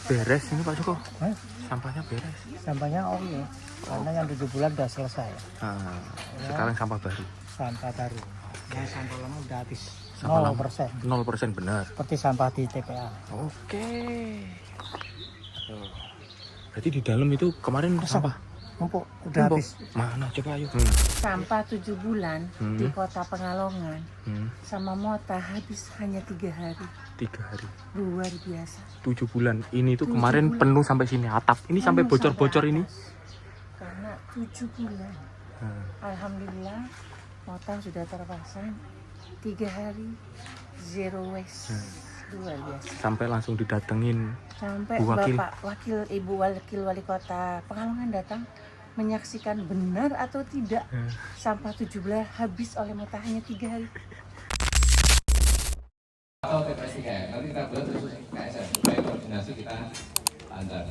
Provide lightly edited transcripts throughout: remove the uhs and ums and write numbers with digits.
Beres ini Pak Joko, Hah? sampahnya beres. Sampahnya oke, karena yang 7 bulan udah selesai. Nah, sekarang sampah baru. Sampah baru. Yang sampah lama udah habis. Sampah 0%. 0% benar. Seperti sampah di TPA. Oke. Berarti di dalam itu kemarin sampah Numpuk, udah numpuk. habis. Mana coba ayo. Sampah 7 bulan di kota Pekalongan sama Mota habis hanya 3 hari. 3 hari. Luar biasa. 7 bulan. Ini tuh 7 kemarin bulan. penuh sampai sini atap. Ini sampai Penuh bocor-bocor sampai ini. atas. Karena 7 bulan. Alhamdulillah Mota sudah terpasang 3 hari zero waste. Luar biasa. Sampai langsung didatengin Sampai Bu Wakil. Bapak Wakil Ibu Wakil Wali Kota Pekalongan datang menyaksikan benar atau tidak sampah 7 bulan habis oleh Mota hanya 3 hari. Atau TPS 3 nanti kita buat terus KSM supaya koordinasi kita lancar.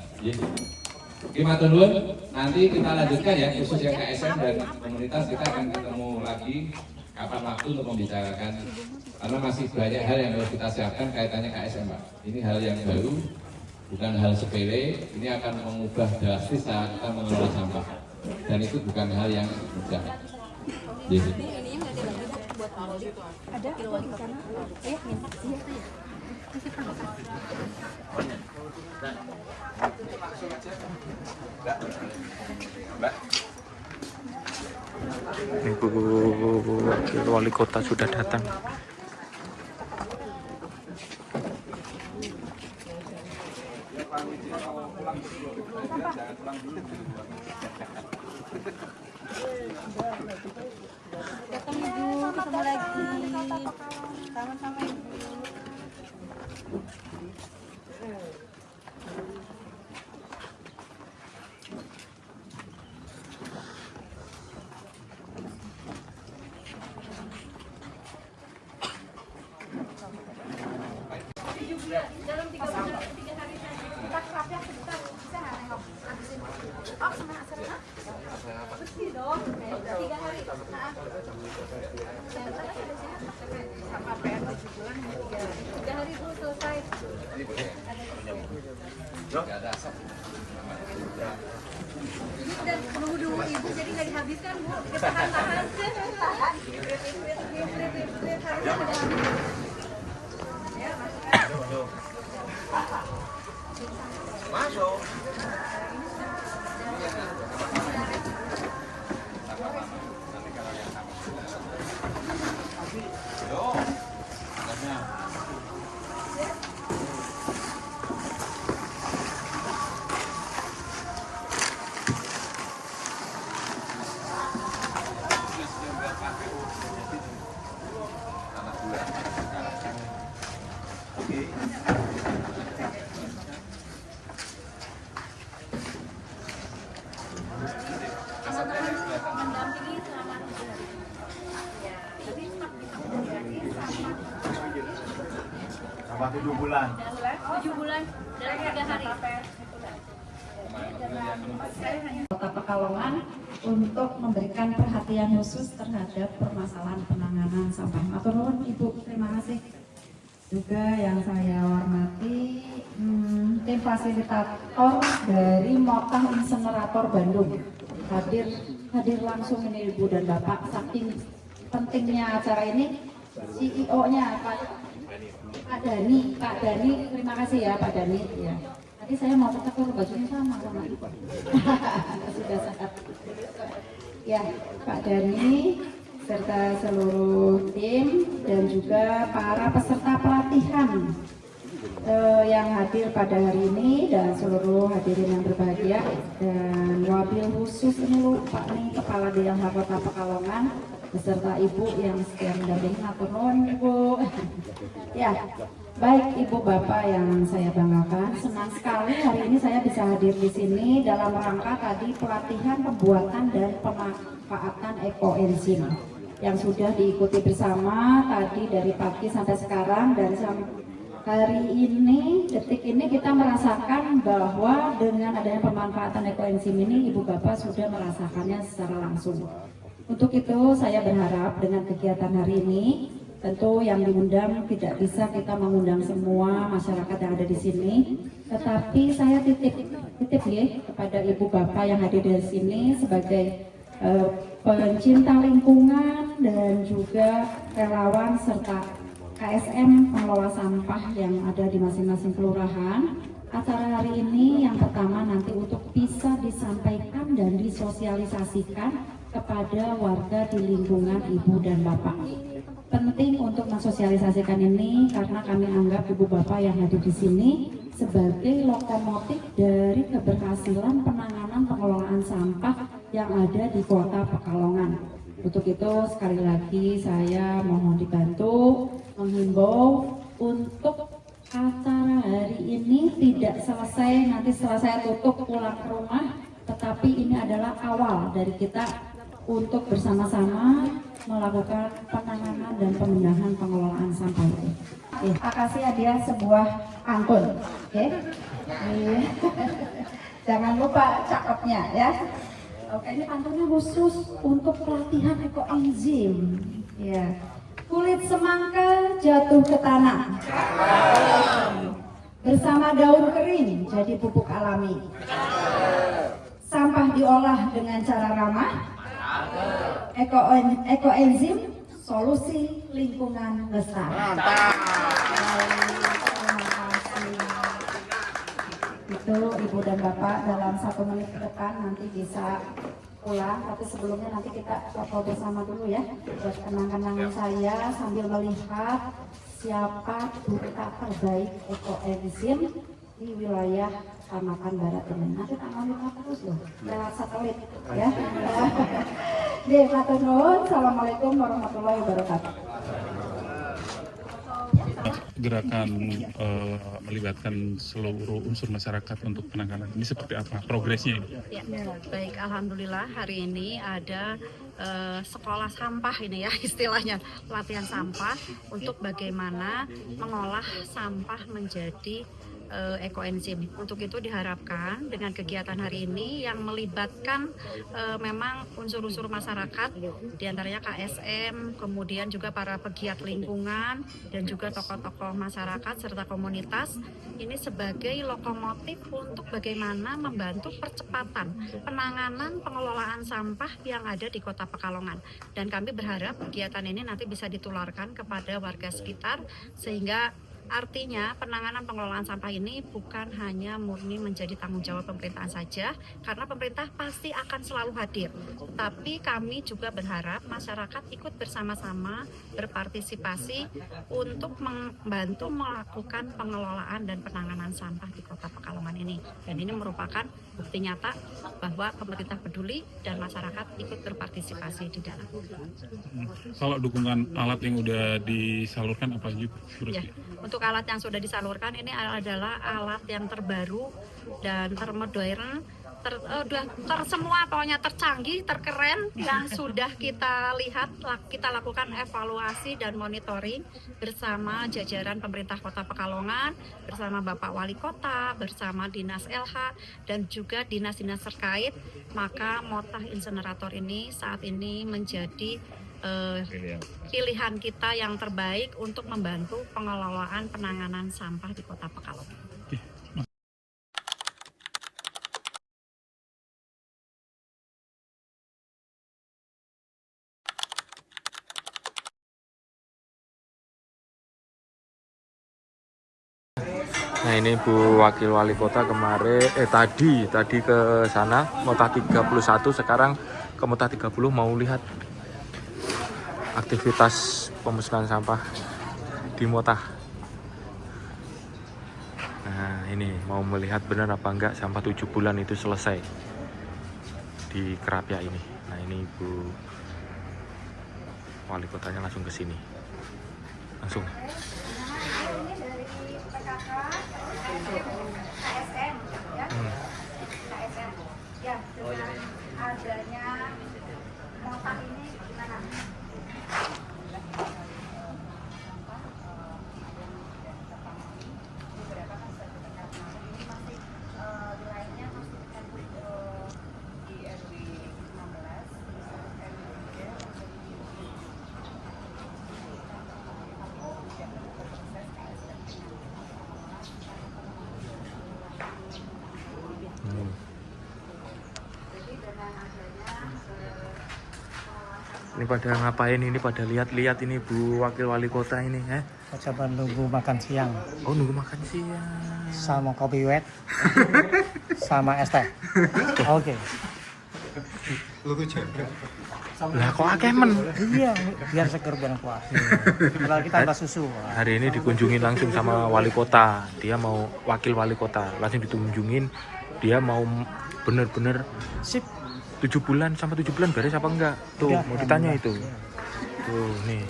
Oke, matur nuwun. Nanti kita lanjutkan ya khusus yang KSM dan komunitas kita akan ketemu lagi kapan waktu untuk membicarakan karena masih banyak hal yang harus kita siapkan kaitannya KSM Pak. Ini hal yang baru, bukan hal sepele. Ini akan mengubah drastis cara kita mengelola sampah dan itu bukan hal yang mudah. Jadi. Ada di sana. Minta Ibu Wakil Wali Kota sudah datang. Datang Ibu, ketemu lagi. Sama-sama Ibu. Dalam 3 hari saja. Kita kerapnya sebentar. Bisa nggak nengok? Habisin. Oh, sama Asrena? Bersih dong. 3 hari. Nah. Sama PR 7 bulan 3 hari dulu selesai. Ini udah menunggu Ibu jadi nggak dihabiskan Bu. Kita tahan-tahan. Tahan. Harusnya udah habis. Masuk. Mendampingi selama 7 hari. Ya, tapi Sampah 7 bulan. 7 bulan dalam 3 hari. Kota Pekalongan untuk memberikan perhatian khusus terhadap permasalahan penanganan sampah. Matur nuwun Ibu, terima kasih. Juga yang saya hormati tim fasilitator dari Motah Insenerator Bandung hadir langsung ini Ibu dan Bapak. Saking pentingnya acara ini, CEO-nya Pak Dani, terima kasih ya Pak Dani. Ya. Tadi saya mau ketemu bajunya sama Ibu. Sudah sangat. Ya, Pak Dani serta seluruh tim dan juga para peserta pelatihan yang hadir pada hari ini dan seluruh hadirin yang berbahagia dan wabil khusus ini lupa nih Kepala DLH Kota Pekalongan beserta Ibu yang setia mendampingi. Matur nuwun Ibu. Ya, baik Ibu Bapak yang saya banggakan, senang sekali hari ini saya bisa hadir di sini dalam rangka tadi pelatihan pembuatan dan pemanfaatan ekoenzim yang sudah diikuti bersama tadi dari pagi sampai sekarang dan hari ini, detik ini kita merasakan bahwa dengan adanya pemanfaatan ekoenzim ini Ibu Bapak sudah merasakannya secara langsung. Untuk itu saya berharap dengan kegiatan hari ini Tentu yang diundang tidak bisa kita mengundang semua masyarakat yang ada di sini, tetapi saya titip ya kepada ibu bapak yang hadir di sini sebagai pencinta lingkungan dan juga relawan serta KSM pengelola sampah yang ada di masing-masing kelurahan. Acara hari ini yang pertama nanti untuk bisa disampaikan dan disosialisasikan kepada warga di lingkungan ibu dan bapak. Penting untuk mensosialisasikan ini karena kami anggap ibu bapak yang hadir di sini sebagai lokomotif dari keberhasilan penanganan pengelolaan sampah yang ada di Kota Pekalongan. Untuk itu sekali lagi saya mohon dibantu menghimbau untuk acara hari ini tidak selesai nanti setelah saya tutup pulang ke rumah, tetapi ini adalah awal dari kita untuk bersama-sama melakukan penanganan dan pemindahan pengelolaan sampah itu. Kasih hadiah sebuah angkun, oke? Jangan lupa cakepnya ya. Oke, ini pantunnya khusus untuk pelatihan ekoenzim. Ya. Kulit semangka jatuh ke tanah. Bersama daun kering jadi pupuk alami. Sampah diolah dengan cara ramah. Ekoenzim solusi lingkungan lestari. Terima kasih. Itu Ibu dan Bapak dalam 1 menit ke depan nanti bisa pulang, tapi sebelumnya nanti kita foto bersama dulu ya buat kenang-kenangan saya sambil melihat siapa duta terbaik ekoenzim di wilayah Kecamatan Barat ini. Nanti tanggal 5 terus loh lewat satelit ya. Matur nuwun. Assalamualaikum warahmatullahi wabarakatuh. Gerakan melibatkan seluruh unsur masyarakat untuk penanganan ini seperti apa progresnya ini? Ya, baik, alhamdulillah hari ini ada sekolah sampah ini ya istilahnya, pelatihan sampah untuk bagaimana mengolah sampah menjadi ekoenzim. Untuk itu diharapkan dengan kegiatan hari ini yang melibatkan memang unsur-unsur masyarakat, diantaranya KSM, kemudian juga para pegiat lingkungan dan juga tokoh-tokoh masyarakat serta komunitas, ini sebagai lokomotif untuk bagaimana membantu percepatan penanganan pengelolaan sampah yang ada di Kota Pekalongan. Dan kami berharap kegiatan ini nanti bisa ditularkan kepada warga sekitar sehingga artinya penanganan pengelolaan sampah ini bukan hanya murni menjadi tanggung jawab pemerintahan saja, karena pemerintah pasti akan selalu hadir. Tapi kami juga berharap masyarakat ikut bersama-sama berpartisipasi untuk membantu melakukan pengelolaan dan penanganan sampah di Kota Pekalongan ini. Dan ini merupakan bukti nyata bahwa pemerintah peduli dan masyarakat ikut berpartisipasi di dalam. Kalau dukungan alat yang udah disalurkan apa juga? Ya, untuk alat yang sudah disalurkan ini adalah alat yang terbaru dan termodern, semua pokoknya tercanggih, terkeren yang sudah kita lihat, kita lakukan evaluasi dan monitoring bersama jajaran pemerintah Kota Pekalongan, bersama Bapak Wali Kota, bersama Dinas LH dan juga dinas-dinas terkait. Maka mortar insenerator ini saat ini menjadi pilihan kita yang terbaik untuk membantu pengelolaan penanganan sampah di Kota Pekalongan. Nah ini Bu Wakil Wali Kota kemarin tadi ke sana Mota 31, sekarang ke Mota 30 mau lihat aktivitas pemusnahan sampah di Mota. Nah ini mau melihat benar apa enggak sampah 7 bulan itu selesai di Kerapia ini. Nah ini Bu Wali Kotanya langsung ke sini. Langsung. Ini dari PKK, KSM, ya. KSM. Ya, dengan adanya Mota ini gimana? Ini pada ngapain ini? Pada lihat-lihat ini Bu Wakil Wali Kota ini, Coba nunggu makan siang Oh, nunggu makan siang. sama kopi wet sama es teh. Oke. Lah kok akeh men? Iya, biar seger biar kuat. Kalau kita tambah susu. Hari ini dikunjungi langsung sama wali kota. Dia mau wakil wali kota. Langsung dikunjungin. Dia mau bener-bener Sip. 7 bulan sama 7 bulan beres apa enggak? Tuh, Udah, mau ditanya alhamdulillah. itu. Tuh, nih.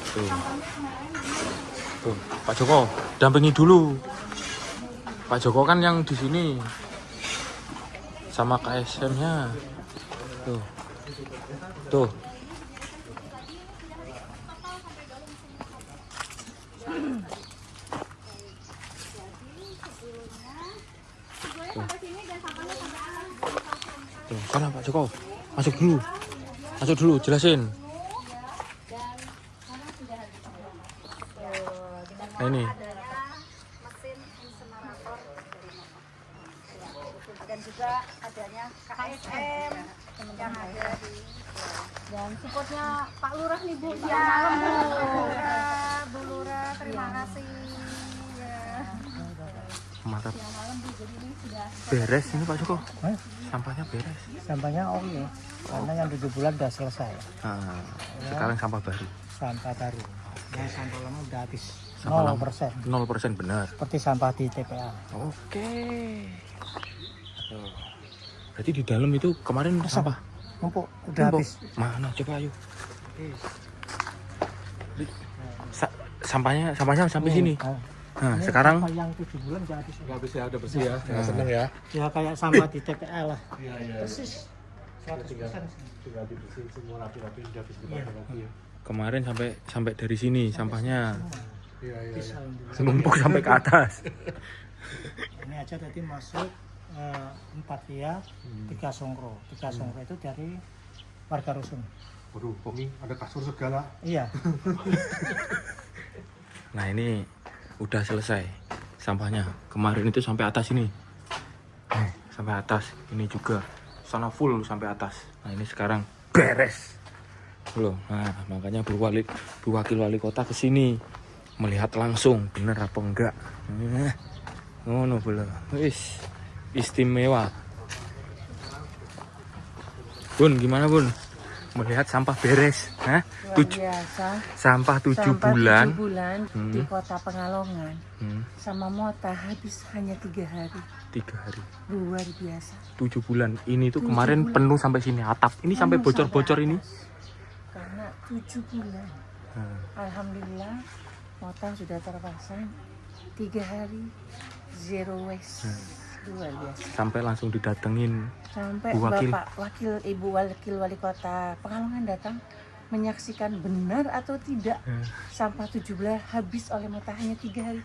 Tuh. Tuh, Pak Joko, dampingi dulu. Pak Joko kan yang di sini sama KSM-nya. Tuh. Tuh. Tuh, sana Pak Joko. Masuk dulu. Masuk dulu, jelasin. Nah, ini. Mesin insenerator dari Motor. Dan juga adanya KSM yang ada di dan supportnya Pak Lurah nih Bu. Ya, Bu Lurah, terima kasih. Ya. Mantap. Beres ini Pak Joko. Hah? Sampahnya beres. Sampahnya oke. Karena yang 7 bulan udah selesai. Nah, sekarang sampah baru. Sampah baru. Yang sampah lama udah habis. Sampah lama. 0%. 0% benar. Seperti sampah di TPA. Oke. Tuh. Berarti di dalam itu kemarin sampah. Numpuk, udah Numpuk. habis. Mana coba ayo. Sampahnya sampai sini. Oh. Nah, Ini sekarang sampah yang 7 bulan udah habis. Udah habis ya, udah bersih ya. Nah. Seneng ya. Ya kayak sampah di TPA lah. Iya, iya. Persis. 100%. Tinggal dibersihin semua rapi-rapi, udah habis Iya. lagi ya. kemarin sampai dari sini sampahnya Iya, iya. Habis, alhamdulillah. menumpuk sampai ke atas. Ini aja tadi masuk 4 via 3 songkro. 3 songkro itu dari warga rusun. Waduh, Pomi ada kasur segala. Iya. Nah ini udah selesai sampahnya. Kemarin itu sampai atas ini. Sampai atas. Ini juga sana full sampai atas. Nah ini sekarang beres. Loh, nah makanya Bu Wakil Wali Kota kesini melihat langsung bener apa enggak. Ngono belum. Wis istimewa. Bun, gimana Bun? Melihat sampah beres, Luar biasa. sampah 7 Sampah bulan. 7 bulan di Hmm. kota Pekalongan Hmm, sama Mota habis hanya 3 hari. 3 hari. Luar biasa. 7 bulan. Ini tuh 7 kemarin bulan. penuh sampai sini atap. Ini sampai Penuh bocor-bocor sampai ini. atas. Karena 7 bulan. Nah, Alhamdulillah Mota sudah terpasang 3 hari zero waste. Luar biasa. sampai langsung didatengin Sampai Bu Wakil. Ibu Wakil Wali Kota Pekalongan datang menyaksikan benar atau tidak sampah 7 bulan habis oleh Mota hanya 3 hari.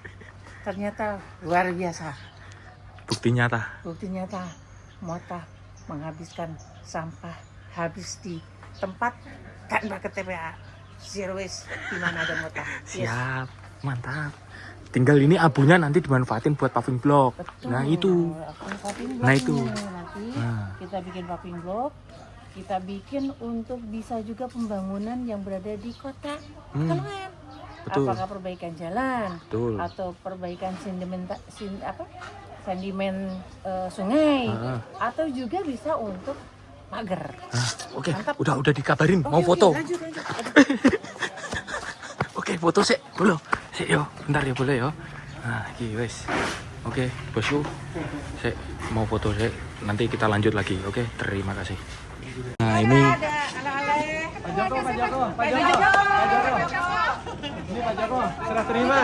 Ternyata luar biasa. bukti nyata. Bukti nyata Mota menghabiskan sampah habis di tempat tanpa ke TPA. Zero waste di mana ada Mota. Yes. Siap, mantap. Tinggal ini abunya nanti dimanfaatin buat paving block. Betul. Nah itu. Paving Nah, itu. blocknya nanti Nah. kita bikin paving block, kita bikin untuk bisa juga pembangunan yang berada di kota Pekalongan. Betul. Apakah perbaikan jalan Betul. atau perbaikan sedimen sungai Ah. atau juga bisa untuk pagar. Nah, oke, Mantap. udah dikabarin mau Oke, foto. lanjut. Oke, foto sih, boleh. Sik yo, bentar ya boleh yo. Nah, iki wis. Oke, bosku. Sik, mau foto sik. Nanti kita lanjut lagi. Oke, terima kasih. Nah, ini Pak Joko. Ini Pak Joko, serah terima.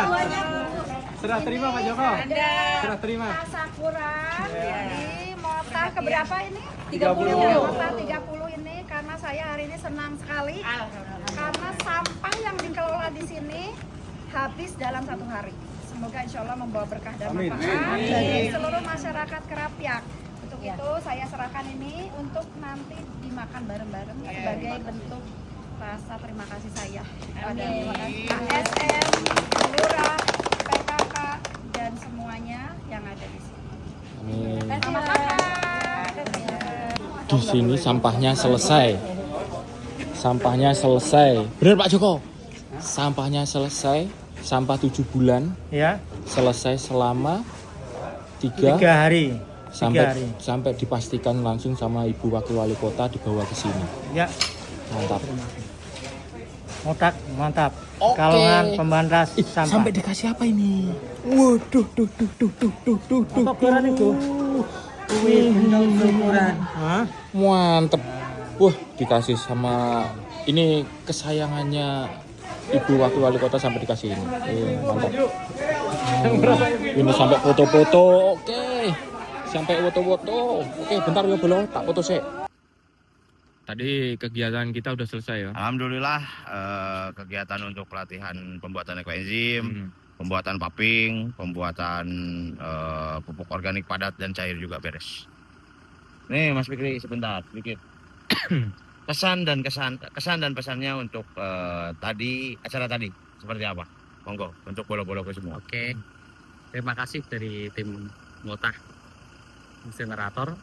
Serah terima Pak Joko. Serah terima. Sakura di Mota keberapa ini? 30. Mota 30 ini karena saya hari ini senang sekali karena sampah yang dikelola di sini habis dalam 1 hari. Semoga insya Allah membawa berkah dan manfaat bagi seluruh masyarakat Kerapiak. Untuk itu saya serahkan ini untuk nanti dimakan bareng-bareng sebagai bentuk rasa terima kasih saya pada KSM, Lurah, PKK dan semuanya yang ada di sini. Ini Sama-sama. di sini sampahnya selesai. Sampahnya selesai. Bener Pak Joko? Sampahnya selesai. Sampah 7 bulan Ya, selesai selama 3 3 hari. sampai dipastikan langsung sama Ibu Wakil Wali Kota dibawa ke sini. Ya, Mantap. mantap. Oke. Kalongan pembantas sampah. Sampai dikasih apa ini? Waduh, tuh. Apa ukuran itu? Ukuran. Hah? Mantep. Wah, dikasih sama ini kesayangannya Ibu Wakil Wali Kota sampai dikasih ini. Mantap. Ini sampai foto-foto. Oke. Sampai foto-foto. Oke, bentar ya, Bolo. Tak foto sih. Tadi kegiatan kita udah selesai ya. Alhamdulillah kegiatan untuk pelatihan pembuatan ekoenzim, pembuatan paping, pembuatan pupuk organik padat dan cair juga beres. Nih Mas Fikri sebentar sedikit. kesan dan pesannya untuk acara tadi seperti apa? Monggo untuk bolo-bolo semua. Oke. Terima kasih dari tim Motah Insinerator.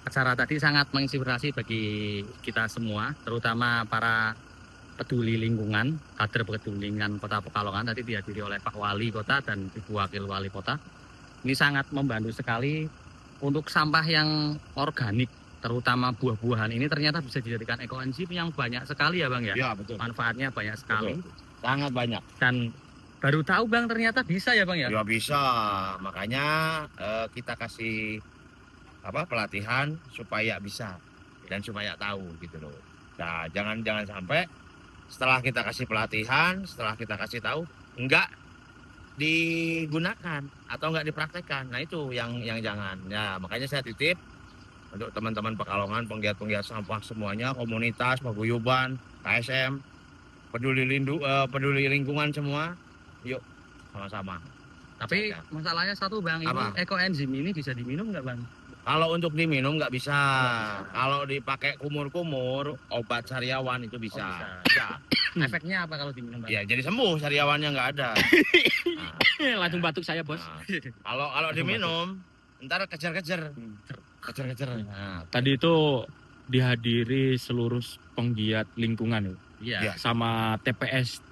Acara tadi sangat menginspirasi bagi kita semua, terutama para peduli lingkungan, kader peduli lingkungan Kota Pekalongan tadi dihadiri oleh Pak Wali Kota dan Ibu Wakil Wali Kota. Ini sangat membantu sekali untuk sampah yang organik, terutama buah-buahan ini ternyata bisa dijadikan ekoenzim yang banyak sekali ya Bang ya. Ya betul. Manfaatnya banyak sekali. Betul. Sangat banyak. Dan baru tahu Bang ternyata bisa ya Bang ya. Ya bisa. Makanya kita kasih pelatihan supaya bisa dan supaya tahu gitu loh. Nah, jangan sampai setelah kita kasih pelatihan, setelah kita kasih tahu enggak digunakan atau enggak dipraktekkan. Nah, itu yang jangan. Ya, makanya saya titip untuk teman-teman Pekalongan, penggiat-penggiat sampah semuanya, komunitas, paguyuban, KSM, peduli lingkungan semua. Yuk sama-sama. Tapi masalahnya satu Bang, ini ekoenzim ini bisa diminum nggak Bang? Kalau untuk diminum nggak bisa. Kalau dipakai kumur-kumur, obat sariawan itu bisa. Ya. Efeknya apa kalau diminum Bang? Ya jadi sembuh, sariawannya nggak ada. Langsung batuk saya Bos. Kalau diminum, ntar kejar-kejar. Nah, Tadi itu dihadiri seluruh penggiat lingkungan ya. Iya. Sama TPS.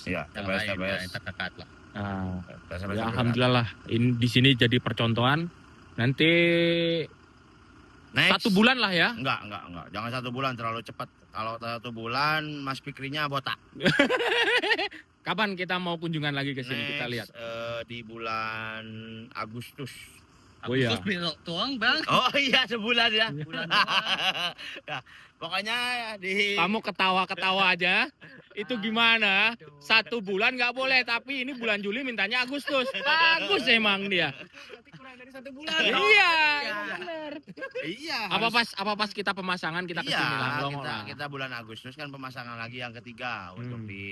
ya, TPS. Terdekat lah. Nah, TPS. ya, alhamdulillah lah. Ini di sini jadi percontohan. Nanti Next. 1 bulan lah ya. Enggak. Jangan 1 bulan, terlalu cepat. Kalau 1 bulan, Mas Fikrinya botak. Kapan kita mau kunjungan lagi ke sini? Kita lihat. Di bulan Agustus. Oh iya. Agustus besok doang Bang. Oh iya, sebulan ya. Bulan Ya, pokoknya di Kamu ketawa-ketawa aja. Itu gimana? 1 bulan nggak boleh, tapi ini bulan Juli mintanya Agustus. Bagus emang dia. kurang dari 1 bulan. Iya, benar. Iya. Apa pas kita pemasangan kita kesini lah. Iya, kita bulan Agustus kan pemasangan lagi yang ketiga untuk di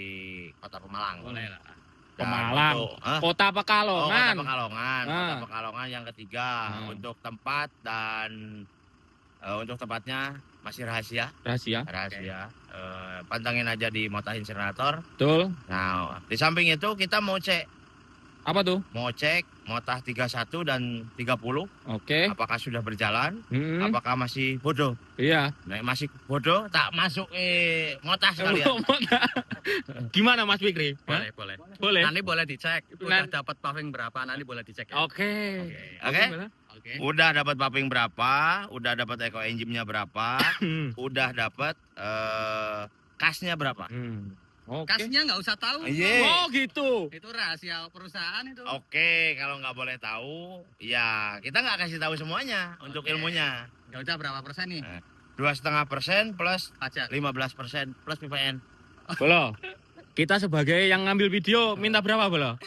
Kota Pemalang. Boleh lah. Pemalang, Kota Pekalongan. Kota Pekalongan yang ketiga untuk tempat dan untuk tempatnya masih rahasia. Pantangin aja di Motah Insinerator. Betul. Nah, di samping itu kita mau cek. Apa tuh? Mau cek Motah 31 dan 30. Oke. Apakah sudah berjalan? Apakah masih bodoh? Iya. Nah, masih bodoh, tak masuk Motah sekalian. Gimana Mas Fikri? Boleh. Nanti boleh dicek. Udah dapat paving berapa? Nanti boleh dicek. Ya? Oke. Udah dapat paping berapa? Udah dapat ekoenzimnya berapa? Udah dapat kasnya berapa? Kasnya nggak usah tahu. Oh gitu. Itu rahasia perusahaan itu. Oke, kalau nggak boleh tahu, ya kita nggak kasih tahu semuanya untuk ilmunya. Ya udah berapa persen nih? 2,5% plus Pajak. 15% plus PPN. Bolo. Kita sebagai yang ngambil video minta berapa Bolo?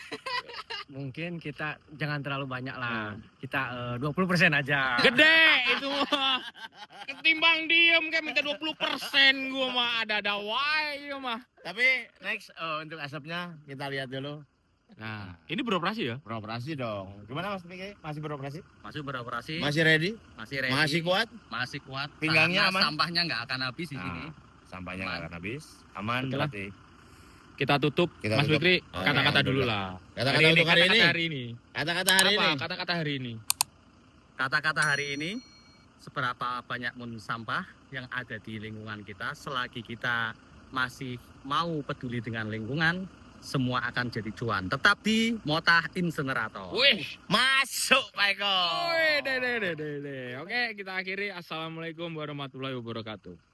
Mungkin kita jangan terlalu banyak lah. Kita 20% aja. Gede itu mah. Ketimbang diem kayak minta 20%, gua mah ada wae mah. Tapi next untuk asapnya kita lihat dulu. Nah, ini beroperasi ya? Beroperasi dong. Gimana Mas Piki? Masih beroperasi? Masih beroperasi. Masih ready? Masih ready. Masih kuat? Masih kuat. Pinggangnya Karena aman? Sampahnya nggak akan habis di sini. Sampahnya nggak akan habis. Aman Betul lah. berarti. kita tutup. Kita Mas tutup. Fikri, Oh, kata-kata ya, dulu alhamdulillah. lah. Kata-kata untuk hari ini. Kata-kata hari ini. Kata-kata hari Apa? ini. Kata-kata hari ini. Kata-kata hari ini, seberapa banyak pun sampah yang ada di lingkungan kita, selagi kita masih mau peduli dengan lingkungan, semua akan jadi cuan. Tetap di Motah Insenerator. Wih, Masuk Pak Eko. Oke, kita akhiri. Assalamualaikum warahmatullahi wabarakatuh.